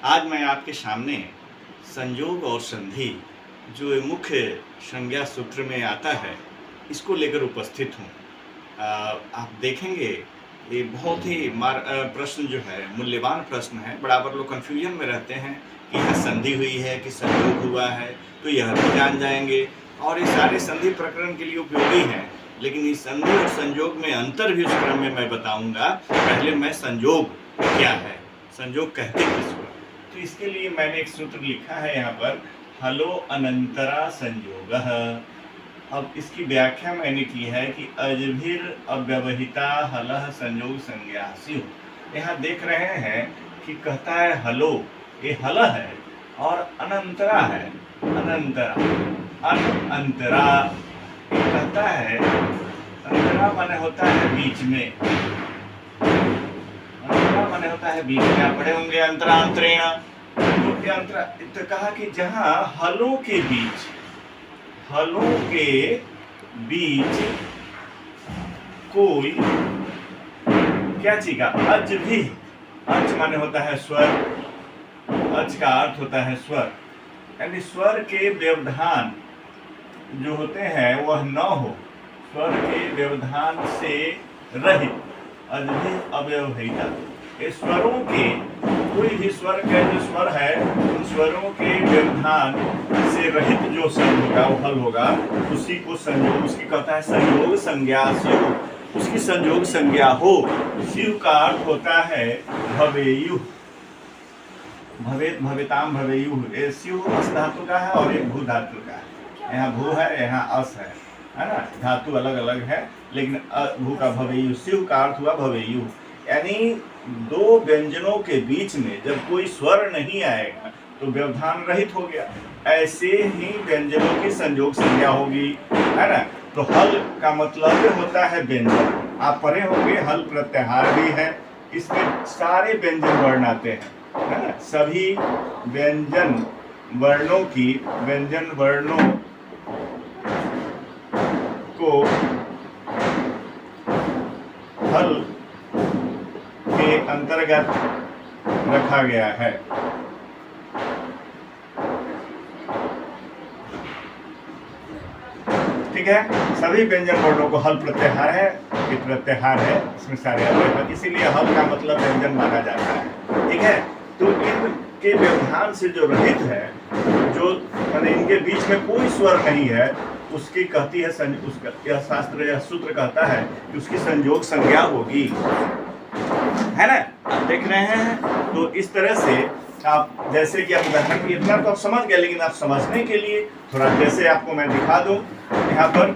आज मैं आपके सामने संयोग और संधि जो मुख्य संज्ञा सूत्र में आता है, इसको लेकर उपस्थित हूँ। आप देखेंगे ये बहुत ही प्रश्न जो है मूल्यवान प्रश्न है। बराबर लोग कन्फ्यूजन में रहते हैं कि यह संधि हुई है कि संयोग हुआ है, तो यह भी जान जाएंगे। और ये सारे संधि प्रकरण के लिए उपयोगी हैं, लेकिन इस संधि और संयोग में अंतर भी उस क्रम में मैं बताऊंगा। पहले मैं संयोग क्या है, संयोग कहते किसको। तो इसके लिए मैंने एक सूत्र लिखा है यहाँ पर, हलो अनंतरा संयोगः। अब इसकी व्याख्या मैंने की है कि अजभिर अव्यवहिता हलः संयोग संज्ञा स्युः। यहाँ देख रहे हैं कि कहता है हलो, ये हल है, और अनंतरा है, अनंतरा अंतरा कहता है। अंतरा माने होता है बीच में, अंतरा माने होता है बीच में। आप पढ़े होंगे अंतरा अंतरेण। तो अंतरा तो कहा कि जहां हलों के बीच कोई क्या चीज का अज भी, अच माने होता है स्वर, अच का अर्थ होता है स्वर, यानी स्वर के व्यवधान जो होते हैं वह न हो, स्वर के व्यवधान से रहित, अजभी अव्यवहिता। ये स्वरों के कोई भी स्वर का जो स्वर है, उन स्वरों के व्यवधान से रहित जो शब्द होगा वो हल होगा, उसी को संयोग, उसकी कहता है संयोग संज्ञा स्युः। उसकी संयोग संज्ञा हो। स्युः का अर्थ होता है भवेयुः, भवेत भवेताम भवेयुः। ये स्युः अस धातु का है और एक भू धातु का है। यहाँ भू है, यहाँ अस है ना। धातु अलग अलग है, लेकिन भू का भवेयुः, स्युः का अर्थ हुआ भवेयुः। यानी दो व्यंजनों के बीच में जब कोई स्वर नहीं आएगा तो व्यवधान रहित हो गया। ऐसे ही व्यंजनों की संयोग संज्ञा होगी, है ना। तो हल का मतलब होता है व्यंजन। आप पढ़े होंगे हल प्रत्याहार भी है, इसमें सारे व्यंजन वर्ण आते हैं, है ना। सभी व्यंजन वर्णों की, व्यंजन वर्णों को हल के अंतर्गत रखा गया है। ठीक है, सभी व्यंजन वर्णों को हल प्रत्याहार है, ये प्रत्याहार है, इसमें सारे अवयव, इसीलिए हल का मतलब व्यंजन माना जाता है। ठीक है, तो इनके व्यवधान से जो रहित है, जो माने इनके बीच में कोई स्वर नहीं है, उसकी कहती है उसका यह शास्त्र या सूत्र कहता है कि उसकी संयोग संज्ञा होगी, है ना। आप देख रहे हैं। तो इस तरह से आप, जैसे कि आप उदाहरण, इतना तो आप समझ गए, लेकिन आप समझने के लिए थोड़ा जैसे आपको मैं दिखा दूं यहाँ पर।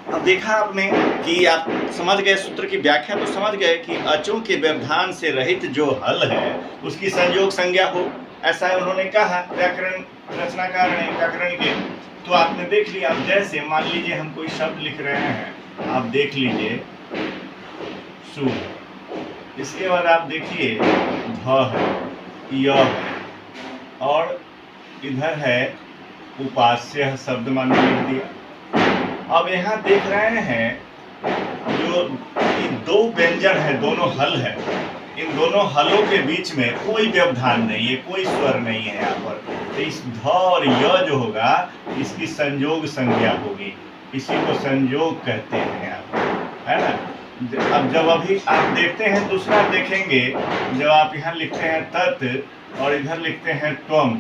अब देखा आपने कि आप समझ गए, सूत्र की व्याख्या तो समझ गए कि अचों के व्यवधान से रहित जो हल है उसकी संयोग संज्ञा हो, ऐसा उन्होंने कहा व्याकरण रचनाकार ने, व्याकरण के। तो आपने देख लिया। अब जैसे मान लीजिए हम कोई शब्द लिख रहे हैं, आप देख लीजिए सु, इसके बाद आप देखिए ध है, य है, और इधर है उपास्य शब्द मान लिख दिया। अब यहाँ देख रहे हैं जो दो व्यंजन है, दोनों हल है, इन दोनों हलों के बीच में कोई व्यवधान नहीं है, कोई स्वर नहीं है यहाँ पर। तो इस ध और य जो होगा, इसकी संयोग संज्ञा होगी, इसी को संयोग कहते हैं यहाँ पर, है ना। अब जब अभी आप देखते हैं, दूसरा देखेंगे, जब आप यहाँ लिखते हैं तत् और इधर लिखते हैं त्वम,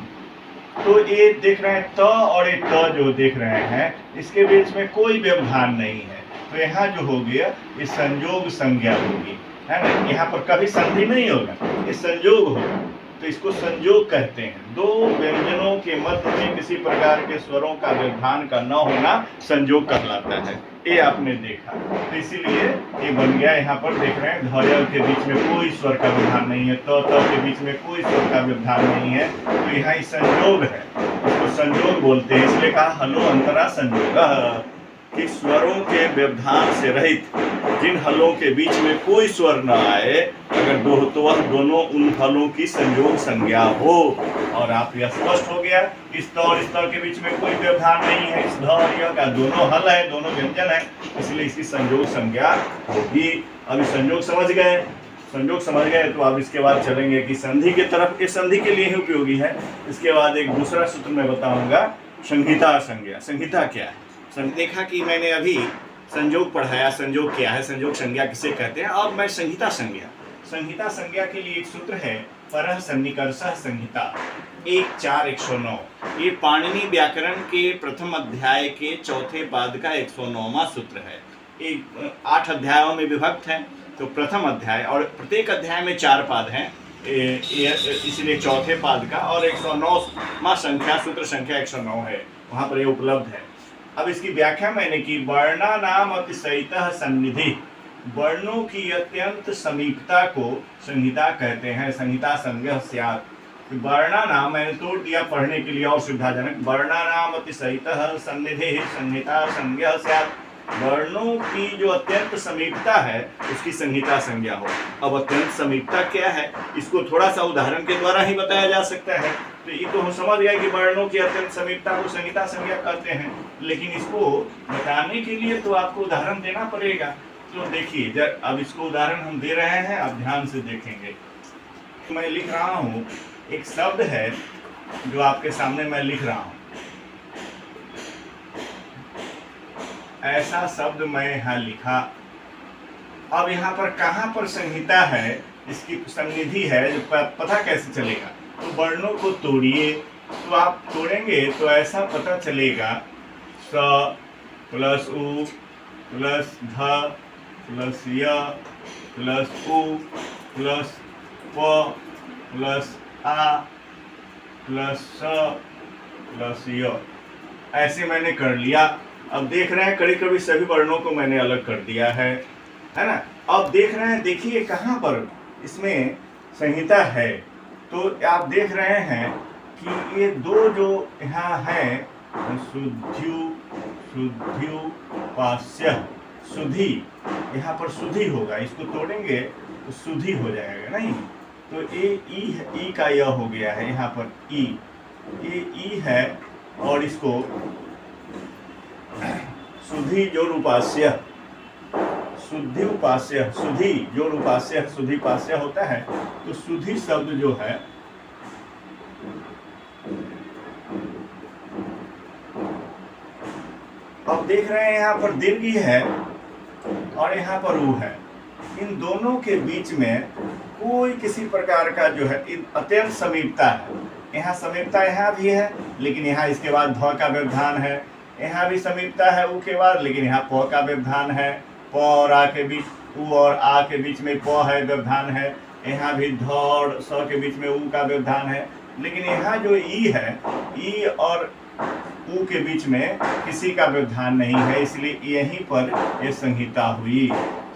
तो ये देख रहे हैं त और ये त जो देख रहे हैं, इसके बीच में कोई व्यवधान नहीं है। तो यहाँ जो हो गया, ये संयोग संज्ञा होगी, है ना। यहाँ पर कभी संधि नहीं होगा, ये संयोग होगा, तो इसको संयोग कहते हैं। दो व्यंजनों के मध्य में किसी प्रकार के स्वरों का व्यवधान का न होना संयोग कहलाता है। ये आपने देखा, तो इसीलिए ये बन गया। यहाँ पर देख रहे हैं ध के बीच में कोई स्वर का व्यवधान नहीं है, त के बीच में कोई स्वर का व्यवधान नहीं है, तो यहाँ संयोग है, इसको संयोग बोलते हैं। इसलिए कहा हलो अंतरा संयोग, कि स्वरों के व्यवधान से रहित जिन हलों के बीच में कोई स्वर न आए, अगर दो तो वह दोनों उन हलों की संयोग संज्ञा हो। और आप यह स्पष्ट हो गया, इस त और इस त के बीच में कोई व्यवधान नहीं है, इस ध और य का दोनों हल है, दोनों व्यंजन है, इसलिए इसकी संयोग संज्ञा होगी। अभी संयोग समझ गए। संयोग समझ गए तो आप इसके बाद चलेंगे कि संधि की तरफ। ये संधि के लिए ही उपयोगी है। इसके बाद एक दूसरा सूत्र मैं बताऊंगा, संहिता संज्ञा। संहिता क्या है? देखा कि मैंने अभी संयोग पढ़ाया, संयोग क्या है, संयोग संज्ञा किसे कहते हैं। अब मैं संहिता संज्ञा, संहिता संज्ञा के लिए एक सूत्र है, परः सन्निकर्षः संहिता 1.4.109। ये पाणिनि व्याकरण के प्रथम अध्याय के चौथे पाद का 109वां सूत्र है। एक 8 अध्यायों में विभक्त है, तो प्रथम अध्याय, और प्रत्येक अध्याय में 4 पाद हैं, इसलिए चौथे पाद का, और 109वां संख्या, सूत्र संख्या 109 है, वहाँ पर ये उपलब्ध है। अब इसकी व्याख्या मैंने की, वर्णानाम अतिशयितः सन्निधि, वर्णों की अत्यंत समीपता को संहिता कहते हैं। संहिता संज्ञः स्यात्। वर्णानाम मैंने तोड़ दिया पढ़ने के लिए और सुविधाजनक, वर्णानाम अतिशयितः सन्निधि संहिता संज्ञः स्यात्। वर्णों की जो अत्यंत समीपता है उसकी संहिता संज्ञा हो। अब अत्यंत समीपता क्या है, इसको थोड़ा सा उदाहरण के द्वारा ही बताया जा सकता है। तो ये तो हम समझ गए कि वर्णों की अत्यंत समीपता को संहिता संज्ञा कहते हैं, लेकिन इसको बताने के लिए तो आपको उदाहरण देना पड़ेगा। तो देखिए, जब अब इसको उदाहरण हम दे रहे हैं, आप ध्यान से देखेंगे। मैं लिख रहा हूँ, एक शब्द है जो आपके सामने मैं लिख रहा हूँ, ऐसा शब्द मैं यहाँ लिखा। अब यहाँ पर कहाँ पर संहिता है, इसकी सन्निधि है, जो पता कैसे चलेगा? तो वर्णों को तोड़िए, तो आप तोड़ेंगे तो ऐसा पता चलेगा, स प्लस उ प्लस ध प्लस य प्लस उ प्लस प प्लस आ प्लस स प्लस य। ऐसे मैंने कर लिया। अब देख रहे हैं कड़ी कड़ी सभी वर्णों को मैंने अलग कर दिया है ना। अब देख रहे हैं, देखिए कहाँ पर इसमें संहिता है। तो आप देख रहे हैं कि ये दो जो यहाँ है, शुद्ध्युपास्य, सुधि, यहाँ पर सुधि होगा, इसको तोड़ेंगे तो सुधि हो जाएगा नहीं। तो ये ई का यह हो गया है, यहाँ पर ई, ये ई है, और इसको सुधि जो रूपास्य, शुद्धि उपास्य, सुधि जो रूपास्य, सुधि पास्य होता है। तो सुधि शब्द जो है, अब देख रहे हैं यहाँ पर दीर्घ है और यहाँ पर ऊ है। इन दोनों के बीच में कोई किसी प्रकार का जो है अत्यंत समीपता है। यहाँ समीपता यहाँ भी है, लेकिन यहाँ इसके बाद ध का व्यवधान है। यहाँ भी समीपता है ऊ के बाद, लेकिन यहाँ प का व्यवधान है। प और आ के बीच, ऊ और आ के बीच में प है, व्यवधान है। यहाँ भी ध और स के बीच में ऊ का व्यवधान है। लेकिन यहाँ जो ई है, ई और ऊ के बीच में किसी का व्यवधान नहीं है, इसलिए यहीं पर ये संहिता हुई।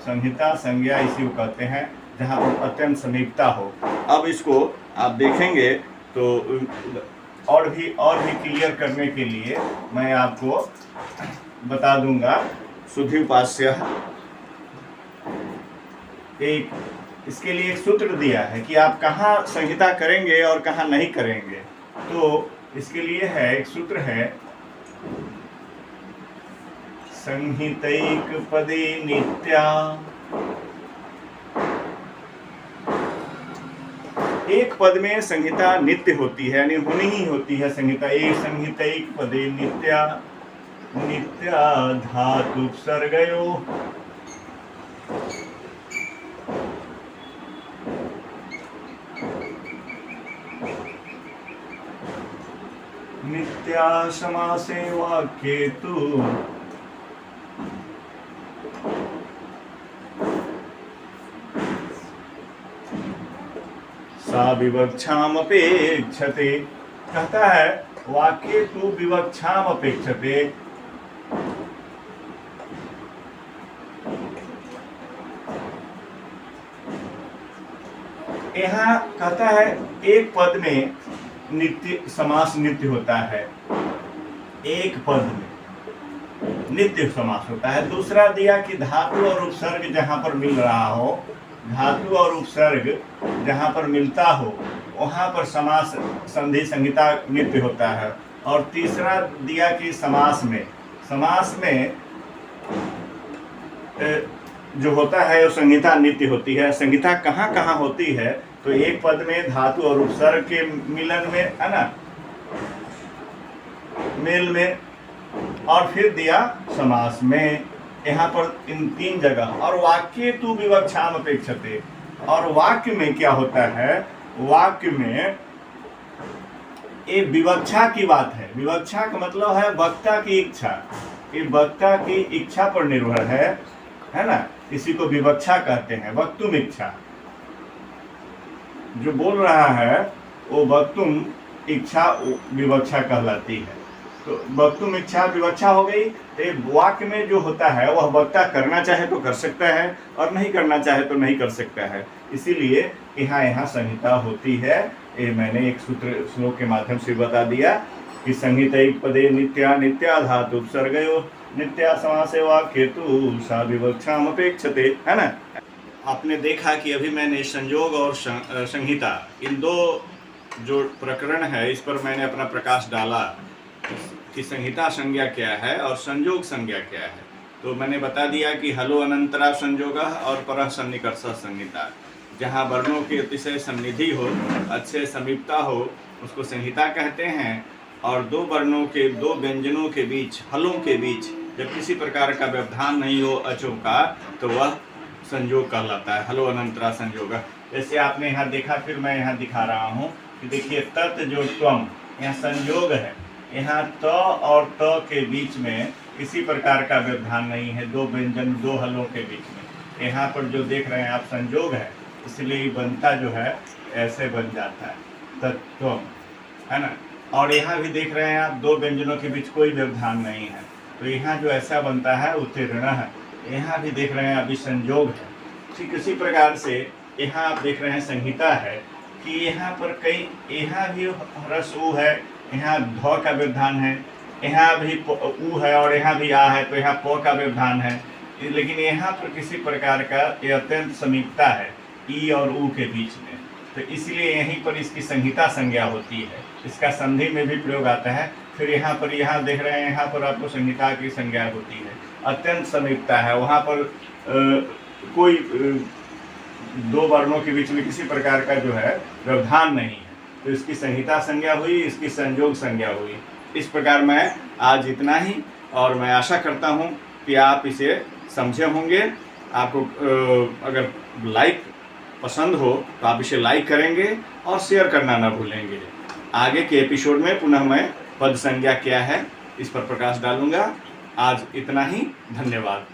संहिता संज्ञा इसी को कहते हैं जहाँ पर अत्यंत समीपता हो। अब इसको आप देखेंगे तो और भी क्लियर करने के लिए मैं आपको बता दूंगा। शुद्धि उपास्य, एक इसके लिए एक सूत्र दिया है कि आप कहाँ संहिता करेंगे और कहाँ नहीं करेंगे। तो इसके लिए है, एक सूत्र है, संहितैक पदे नित्या। एक पद में संहिता नित्य होती है, यानी होनी ही होती है संहिता। एक संहितैक पदे नित्या, नित्या धातु सर्गयो। नित्या समासे वाक्ये तु सा विवक्षाम अपेक्षते। कहता है वाक्ये तु विवक्षाम अपेक्षते। यहाँ कहता है एक पद में नित्य समास नित्य होता है, एक पद में नित्य समास होता है। दूसरा दिया कि धातु और उपसर्ग जहाँ पर मिल रहा हो, धातु और उपसर्ग जहाँ पर मिलता हो वहाँ पर समास संधि संहिता नित्य होता है। और तीसरा दिया कि समास में जो होता है वो संहिता नित्य होती है। संहिता कहाँ कहाँ होती है, तो एक पद में धातु और उपसर्ग के मिलन में, है ना, मेल में, और फिर दिया समास में, यहाँ पर इन 3 जगह। और वाक्य तु विवक्षाम अपेक्षते, और वाक्य में क्या होता है, वाक्य में ये विवक्षा की बात है। विवक्षा का मतलब है वक्ता की इच्छा, ये वक्ता की इच्छा पर निर्भर है ना, इसी को विवक्षा कहते हैं। वक्तुम इच्छा, जो बोल रहा है वो वक्तुम इच्छा विवक्षा कहलाती है। तो वक्तुम इच्छा विवक्षा हो गई। तो वाक्य में जो होता है वह वक्ता करना चाहे तो कर सकता है और नहीं करना चाहे तो नहीं कर सकता है, इसीलिए यहाँ संहिता होती है। ये मैंने एक सूत्र श्लोक के माध्यम से बता दिया कि संहितैक पदे नित्या नित्या धातु उपसर्गयो नित्या समासे वाक्ये तु सा विवक्षाम अपेक्षते, है ना। आपने देखा कि अभी मैंने संयोग और संहिता, इन 2 जो प्रकरण है इस पर मैंने अपना प्रकाश डाला कि संहिता संज्ञा क्या है और संयोग संज्ञा क्या है। तो मैंने बता दिया कि हलो अनंतरा संयोग और परः सन्निकर्ष संहिता, जहाँ वर्णों की अतिशय सन्निधि हो, अच्छे समीपता हो, उसको संहिता कहते हैं। और 2 वर्णों के 2 व्यंजनों के बीच, हलों के बीच जब किसी प्रकार का व्यवधान नहीं हो अचों का, तो वह संयोग कहलाता है, हलो अनंतरा संयोग। जैसे आपने यहाँ देखा, फिर मैं यहाँ दिखा रहा हूँ कि देखिए तत् जो त्वम, यहाँ संयोग है, यहाँ त और त के बीच में किसी प्रकार का व्यवधान नहीं है, 2 व्यंजन 2 हलों के बीच में। यहाँ पर जो देख रहे हैं आप संयोग है, इसलिए बनता जो है ऐसे बन जाता है तत्त्वम, है ना। और यहाँ भी देख रहे हैं आप 2 व्यंजनों के बीच कोई व्यवधान नहीं है, तो यहाँ जो ऐसा बनता है उत्तीर्ण है। यहाँ भी देख रहे हैं अभी संयोग है। ठीक इसी प्रकार से यहाँ आप देख रहे हैं संहिता है कि यहाँ पर कई, यहाँ भी ह्रस्व उ है, यहाँ ध का व्यवधान है, यहाँ भी उ है और यहाँ भी आ है, तो यहाँ प का व्यवधान है। लेकिन यहाँ पर किसी प्रकार का ये अत्यंत समीपता है ई और उ के बीच में, तो इसलिए यहीं पर इसकी संहिता संज्ञा होती है। इसका संधि में भी प्रयोग आता है। फिर यहाँ पर, यहाँ देख रहे हैं, यहाँ पर आपको संहिता की संज्ञा होती है, अत्यंत समीपता है, वहाँ पर कोई 2 वर्णों के बीच में किसी प्रकार का जो है व्यवधान नहीं है, तो इसकी संहिता संज्ञा हुई, इसकी संयोग संज्ञा हुई। इस प्रकार मैं आज इतना ही, और मैं आशा करता हूँ कि आप इसे समझे होंगे। आपको अगर लाइक पसंद हो तो आप इसे लाइक करेंगे और शेयर करना ना भूलेंगे। आगे के एपिसोड में पुनः मैं पद संज्ञा क्या है इस पर प्रकाश डालूंगा। आज इतना ही, धन्यवाद।